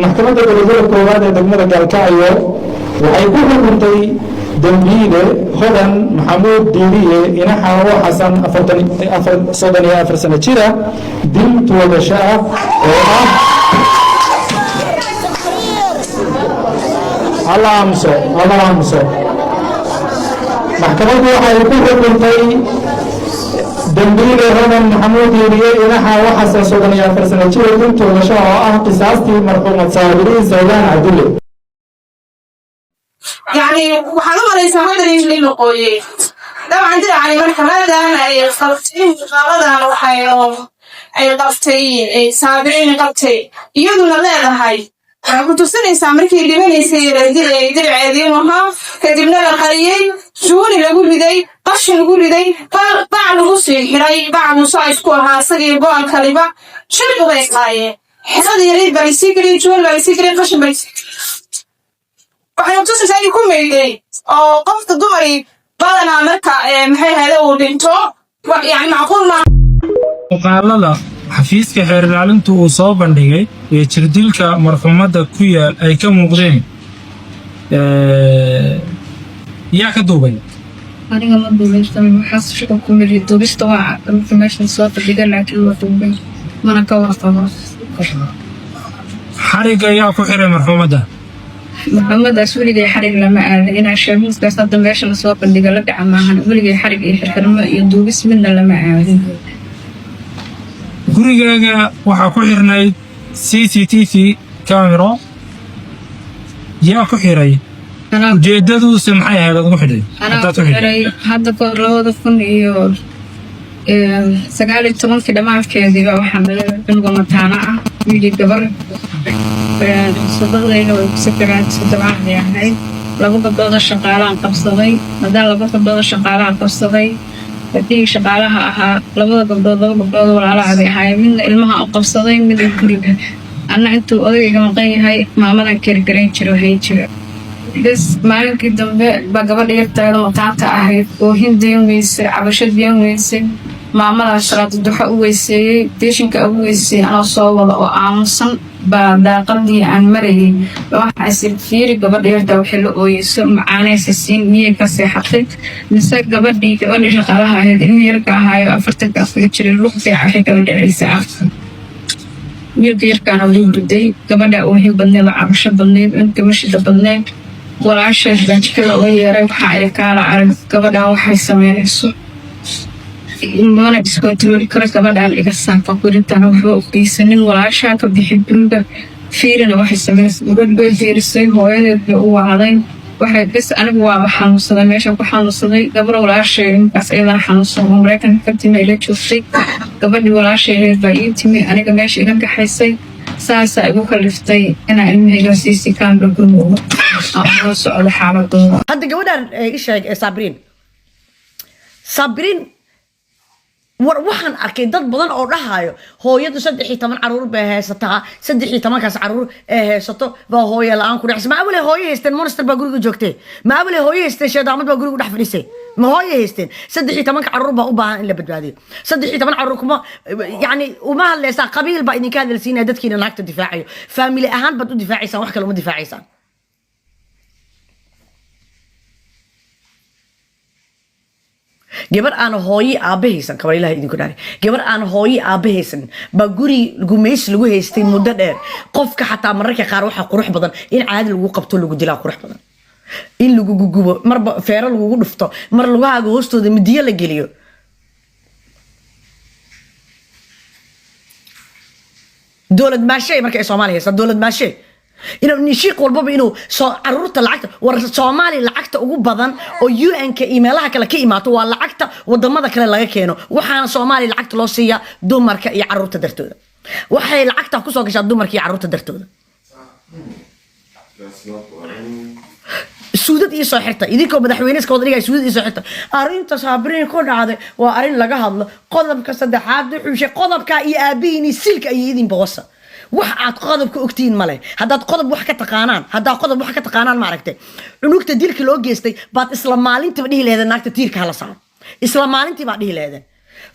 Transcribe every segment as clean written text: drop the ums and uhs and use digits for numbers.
maxkamadda darajada koowaad ee degmada Gaalkacyo waxay ku xukuntay dambiile hodan maxamuud diiriye inaxa oo xasan 34 sano jira dil toogasho ah oo ah Allah amso maxkamaddu waxay ku xukuntay dambiile hodan maxamuud diiriye inaxa oo xasan 34 sano jira dil toogasho oo ah qisaastii marxuumad saabiriin Zaydaan Cabdulle. يعني وحنا ليس هذا اللي نقولي ده عندنا يعني مرحلة أي خلطين غلطة وحياة أي قفتي سابرين قفتي يدون الله هاي كنت سنة سامريكي اللي من يصير يدير عادين وها كتبنا القرية شو اللي نقول بدي قش نقول بدي بعد نقصي هراي بعد نصايش كوها صغير بوان كلمة شو اللي بقى هذا يريد بيسكري شو بيسكري قش بيسكري waxay tusaysaa ku meeyay oo qofka dumari badanaa marka maxay hada uu dhinto yani macquul ma muuqaalada xafiiska xeer ilaalintu uu soo bandhigay ee jirdilka marxuumada ku yaal ay ka muuqdeen yaa ka duubay aniga ma duubaystan waxaas shaqo ku miri duubista waa information soo fadhiga laakiin waa duubay mana ka warqabo xariga yaa ku xiray marxuumada محمد أسولي جاي حرق لما قال إن عشان قصة دمشق الصواب اللي قلت عماها أسولي جاي حرق يحرم يدو بسم الله لما قال gurigaaga waxaa ku xirnayd CCTV camera yaa ku xiray ujeedadiisu maxay ahayd ugu xidhay hadda kor labada kun iyo 19 dhamaadkeedii waxaan bilowday mataana ah wiil gabar صدقني لو سكرت صدقني يعني لابد بدأ شغالان قبضي هذا لابد بدأ شغالان قبضي بدي شغالها لابد بدأ ولا على هاي من المها قبضي من الكريم أنا أنتو أدري كم قاي هاي ما منا كيركرين شرو هاي شرو بس ما يمكن دم بقبل يفتح المطعم هاي وهندي ويس عبشة بيوم ويس ما منا شرط الدحى ويس ديشنك ويس أنا صوّل وأعمصن daaqadii aan marayay waxa isir fiiri gabadheeda waxa la ooyso macaanaysa siin niye ka seexatay mise gabadhii shaqalaha ahayd in yarka ahayo 40 afar jir luqti ah kala dhacaysa yarkaan uu guday gabadha oo waxay badneed cabasho badneed inta mashida badneed walaasheed dadkala oo yaray waxa ay kala arag gabadha waxay sameeyso mana isku kara gabadhaan iga saanfa kurintaan wuxuu qiisanin walaasha ka bixin dunida fiirina waxay sameeyay gabadh fiirisay hooyadeed oo wacday waxay bas anigu waa xanuunsaday meesha ku xanuunsaday gabar walaashay inkaas ayada xanuunsan Mareykanka ka timay la joogtay gabadhii walaashay baa ii timi aniga meesha iga gaxaysay saasa igu kaliftay inaan ilmahayga siisi kaan dhulkumo oo socdo xaaladooda hadda gabadhan ishaag Sabriin waxaan arkay dad badan oo dhahayo hooyadu 13 caruur bay haysataa 13 kaas caruur ee haysato baa hooyo la'aan ku dhacsan ma awle hooyo haysteen monster baa guriga joogtay ma awle hooyo haysteen sheedaamad baa guriga dhex fadhisay ma hooyo haysteen 13 caruur baa u baahan in la badbaadiyo 13 caruur kuma yani uma hadlaysaa qabiil baa idinka hadalsiinaya dadkiina naagta difaacayo family ahaan baad u difaacaysan wax kale uma difaacaysan gabar aan hooyi aabahaysan kabar ilaahay idinku dhaari gabar aan hooyi aabahaysan ba guri gumeys lagu haystay muddo dheer qofka xataa mararka qaar waxa qurux badan in caadi lagu qabto lagu dilaa qurux badan in lagu gugubo marba feero lagu dhufto mar lugahaaga hoostooda midiyo la geliyo dowlad maashay markay Soomaaliya haysa dowlad maashay inuu nishiiq walba inuu soo caruurta lacagta war Soomaali lacagta ugu badan oo UN-ka emailada kale ka imaato waa lacagta wadamada kale laga keeno waxaana Soomaali lacagta loo siiyaa dumarka iyo caruurta dartooda waxay lacagta ku soo gashaa dumarka iyo caruurta dartooda suudad iyo soo xirta idinkoo madaxweynaha wada dhigay suudad iyo soo xirta arinta Sabriin ku dhacday waa arin laga hadlo qodobka saddexaad wuxuu qodobka iyo aabihiin silka ay idin boosa wax aad qodobka ogtiin male hadaad qodob wax ka taqaanaan ma aragtay cunugta dilka loo geystay baad isla maalintii dhihi leedahay naagta tiirka hala saaro isla maalintii baad dhihi leedahay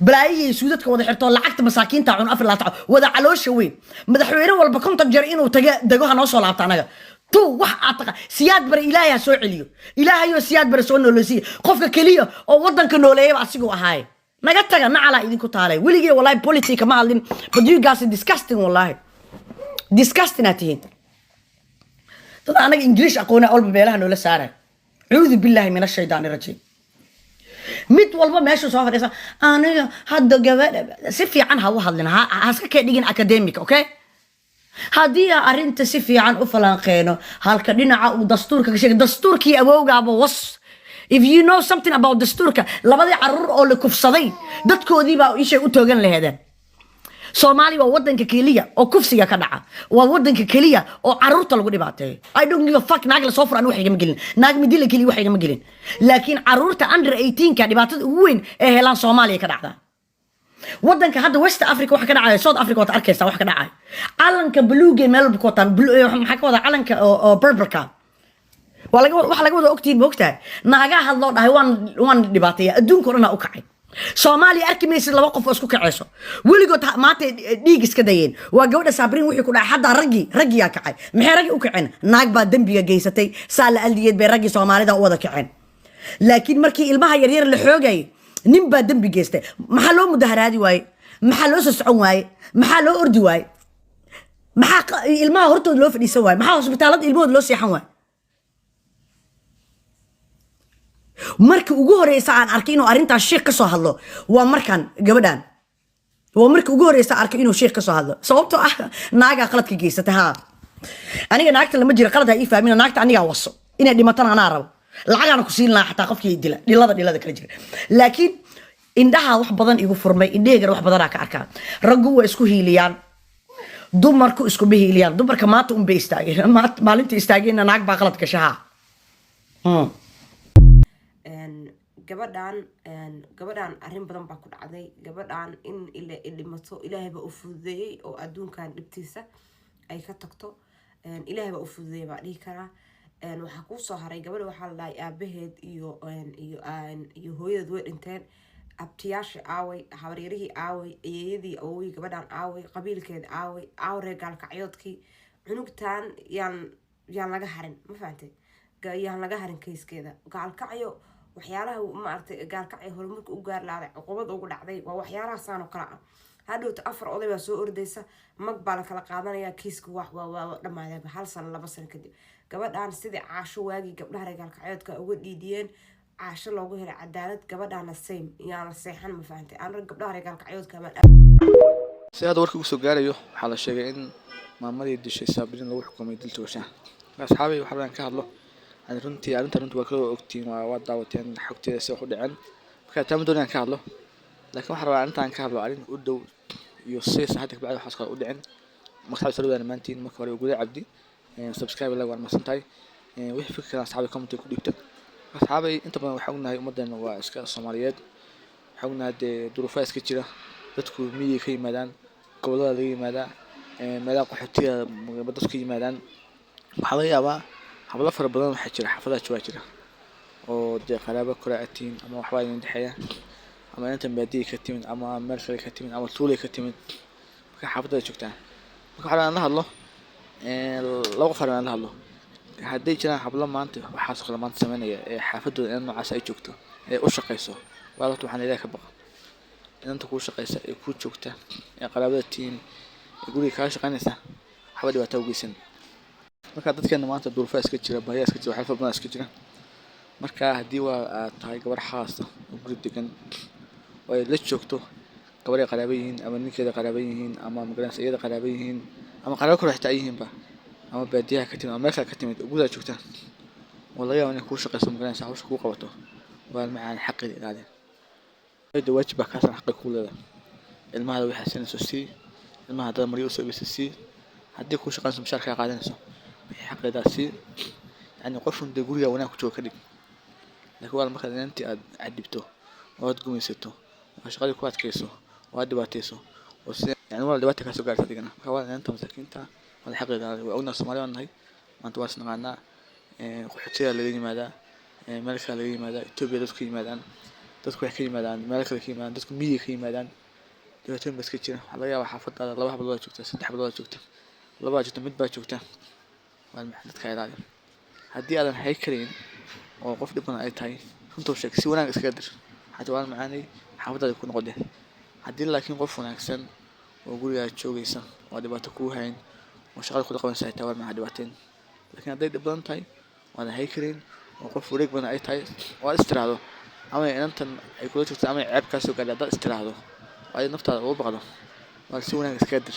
balaayay suudadka wada xirto lacagta masaakiinta cun afar laata wada caloosha weyn madaxweyne walba konton jeer inuu dago ha noo soo laabta anaga تو wax aad taqa siyaad bar ilaahay soo celiyo ilaahay oo siyaad bar soo nolosiyo qofka kaliya oo wadanka nooleeyay asigu ahaay naga taga nacala idinku taalay weligii wallahi politika ma hadlin but you guys are disgusting wallahi disgusting atihin dad anaga english aqoona walba meelaha noola saaray cuudu billahi min ash-shaytaani rajiim mid walba meesha soo fadhiisa aniga hadda gabadha si fiican ha u hadlina ha iska ka dhigin academic okay haddii arrinta si fiican u falanqeeno halka dhinaca uu dastuurka ka sheegay dastuurkii awowgaaba was if you know something about dastuurka labadii caruur oo la kufsaday dadkoodii baa ishay u toogan lahaydeen Soomaaliya waa wadanka kaliya oo kufsiga ka dhaca waa wadanka kaliya oo caruurta lagu dhibaateeyo I don't give a fuck naag la soo furan wax igama gelin naag midila kaliya wax igama gelin laakiin caruurta under 18 ka dhibaatada ugu weyn ee helaan Soomaaliya ka dhacda wadanka hadda West Africa wax ka dhacay South Africa waad arkaysaa wax ka dhacay calanka buluuga meel bukotan maxaa ka wada calanka oo Berberka wax laga wada ogtiin moogtahay naaga hadloo dhahay waan dhibaateeya adduunka oo dhan u kacay Soomaaliya arkimaysid laba qof oo isku kacayso weligood maanta dhiig iska dayeen waa gabadha Sabriin wixii ku dhacay hadda raggi yaa kacay maxay raggi u kaceen naag baa dambiga geysatay saala aldiyeed bay raggi Soomaalida u wada kaceen laakiin markii ilmaha yaryar la xoogay nin baa dambi geystay maxaa loo mudaharaadi waaye maxaa loo soo socon waaye maxaa loo ordi waaye maxaa ilmaha hortood loo fadhiisan waaye maxaa hospitaalada ilmahood loo seexan waaye markii ugu horeysa aan arkay inuu arrintaas sheekh ka soo hadlo waa markaan gabadhan waa markii ugu horeysa arkay inuu sheekh ka soo hadlo sababtoo ah naaga qaladka geysatay ha aniga naagta lama jiro qalad ha ii fahmin naagta aniga waso inay dhimatana anaa rabo lacagana ku siin lahaa xataa qofkii dhilada kala jira laakiin indhaha wax badan igu furmay indheegana wax badan ka arkaa raggu waa isku hiiliyaan dumarku isku hiiliyaan dumarka maanta un bay istaageen maalintii istaageenna naag baa qalad gashaa gabadhan arrin badan baa ku dhacday gabadhan in dhimato ilaahay baa u fududeeyay oo adduunkan dhibtiisa ay ka tagto ilaahay baa u fududeeyay baa dhihi karaa waxaa kuu soo haray gabadha waxaa la dhahay aabaheed iyo hooyadeed way dhinteen abtiyaasha aaway habaryarihii aaway ayeeyadii awowii gabadhan aaway qabiilkeed aaway reer gaalkacyoodkii cunugtan yaan laga harin ma fahantay yaan laga harin kayskeeda gaalkacyo waxyaalaha maaragtay gaalkacyo horumarka u gaar laaday cuqubad ugu dhacday waa waxyaalahaasaan oo kale ah hadhowta 4 oday baa soo ordaysa mag baa la kala qaadanaya kiiska waa dhammaadayba 1 sano 2 sano kadib gabadhan sidii caasho waagii gabdhaha reer gaalkacyoodka uga dhiidiyeen caasho loogu helay cadaalad gabadhana same yaan la seexan ma fahantay aan gabdhaha reer gaalkacyoodka si hadda warkii usoo gaarayo waxaa la sheegay in maamadii dishay Sabriin lagu xukumay dil toosha asxaabay waxaan ka hadlo runtii arrinta waa kala ogtiin waa daawateen xogteeda si wax u dhaceen marka taan doonayaan ka hadlo laakiin waxaan rabaa intaan ka hadlo arrin u dhow iyo si hadda bacda waxaas kala u dhaceen markaa saludaan maantiin marka hore gudaha cabdi subscribe la waan masantahay wixii fikirka asxaabay comment ku dhigta asxaabay inta badan waxaan ognahay ummadan waa iska Soomaaliyeed waxaan ognahay duruufaha iska jira dadku miyi ka yimaadaan gobolada laga yimaada meelaha qaxootiga dadku ka yimaadaan waxaa laga yaabaa habla fara badan waxa jira xafadaha jira oo qaraabo koraatiin ama waxba ay indhaxaya ama inta baadiye ka timin ama meel kale ka timin ama tuulay ka timin marka xafadada joogtaan marka waxaan la hadlo laba qof aan la hadlo haddii jiraan habla maanta waxaas kala maanta sameynaya ee xaafadooda in noocaas ay joogto ee u shaqeyso waalad waxaan ilaahay ka baqo inta ku shaqeysa ee ku joogta ee qaraabada tiin ee guriga ka shaqeynaysa waxba dhibaato u geysan marka dadkeena maanta duruufaha iska jira baahiyaha iska jira waxyaabo badan iska jira marka haddii waa tahay gabar xaas ah oo guri degan oo ay la joogto gabar ay qaraabo yihiin ama ninkeeda qaraabo yihiin ama magaranaysa iyada qaraabo yihiin ama qaraabo kale xitaa yihiinba ama baadiyaha ka timid ama meel kale ka timid guriga joogta oo laga yaabo inay ku shaqeyso magaranaysa hawsha ku qabato waa macaan xaqeeda ilaalin ayda waajib ka san xaqi ku leedahay ilmaha waxay sanayso si ilmaha dad mariyo soo geysay si haddii ku shaqeyso mushaarka qaadanayso حقيقة سي يعني قف عند جوريا وانا كنت وكذب لكن والله ما كان أنت عدبته وهتقوم يسته وشغالي كوات كيسو وهدباتيسو يعني والله دباتك كاسو قاعد تدينا كوالله أنت مسكين تا ولا حقيقة وقلنا الصومالي وانا هاي ما أنت واسنا معنا قحطية اللي ماذا ملكة اللي ماذا توبيا دوسكي ماذا dadku waxay ka yimaadaan meel kale ka yimaadaan dadku miyiga ka yimaadaan dhibaatooyin baa iska jira waxaa laga yaabaa xaafadaada 2 hablood aad joogta 3 hablood aad joogta 2 aad joogta mid baa joogta waa maxay dadka ilaali haddii aadan hay karin oo qof dhib badan ay tahay runta u sheeg si wanaag iskaga dir haddii waan macaanay xaafadaada ku noqday haddii laakiin qof wanaagsan oo guriga joogaysa oo dhibaato ku hayn oo shaqada ku qabanaysa ay tahay waa maxay dhibaateen laakiin hadday dhib badan tahay waadan hay karin oo qof wareeg badan ay tahay waa istiraado ama inantan ay kula jirto ama ceeb ka soo gaadhay dad istiraado waa naftaada ugu baqdo waa si wanaag iskaga dir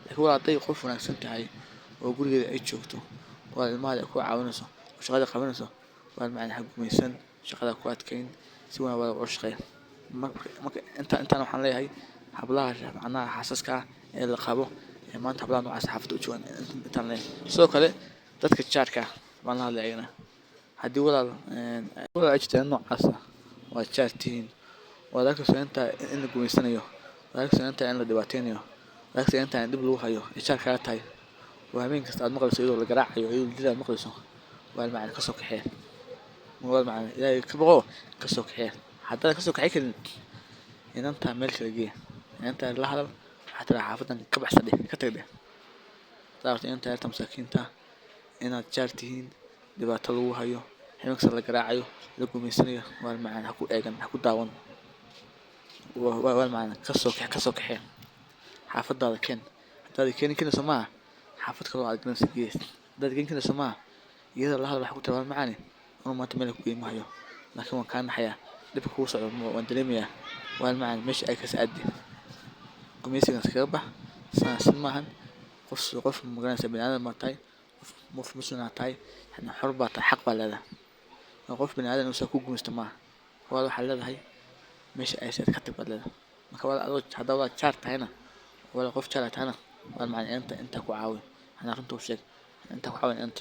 laakiin waa hadday qof wanaagsan tahay oo gurigeeda ay joogto waa ilmaha ku caawinayso oo shaqada qabanayso waa macna xagumaysan shaqada ku adkeyn si wanaag wada u shaqeyn marka intaan waxaan leeyahay hablaha macnaha xaasaska ee la qabo ee maanta hablaha noocaas xaafada u joogan intaan leeyahay sidoo kale dadka jaarka waan la hadlaynaa haddii walaal ay jirtaan noocaas waa jaartiin wada ka soonta in la gumeysanayo wada ka soonta in la dhibaateynayo wada ka soonta in dib lagu hayo jaarka tahay وهمين كست أدمغ السيد ولا جراح يقول لي أدمغ السو والمعنى كسوك حيل والمعنى لا كبغو كسوك حيل حتى كسوك حيل إن أنت ملك الجيه إن أنت اللحظة حتى حافظنا كبح سدي كتجده تعرف إن أنت مساكين تا إن تجارتين دبعتلو هايو حمك صار الجراح يو لكم يسنيه والمعنى حكو أجن حكو داون والمعنى كسوك حيل حافظ هذا كن حتى هذا كن سماه حافظ كلو على جنس الجيش ده جين كده سماه يهذا الله راح يقول ترى معاني أنا ما تملك بيه ما هيو لكن كان حياة لبك هو صعب وانتلمية والمعنى مش أي كاس أدي قميصي ناس كربح سماهن قف مجنس بين آدم مرتاي قف مسلم مرتاي إحنا حرب حق ولا لا قف بين آدم وسكوك مستمع هذا حل هاي مش أي شيء كتب ولا لا ما كوال هذا ولا شرط هنا ولا قف شرط هنا والمعنى أنت كعاون أنا كنت وشك أنت كعاون أنت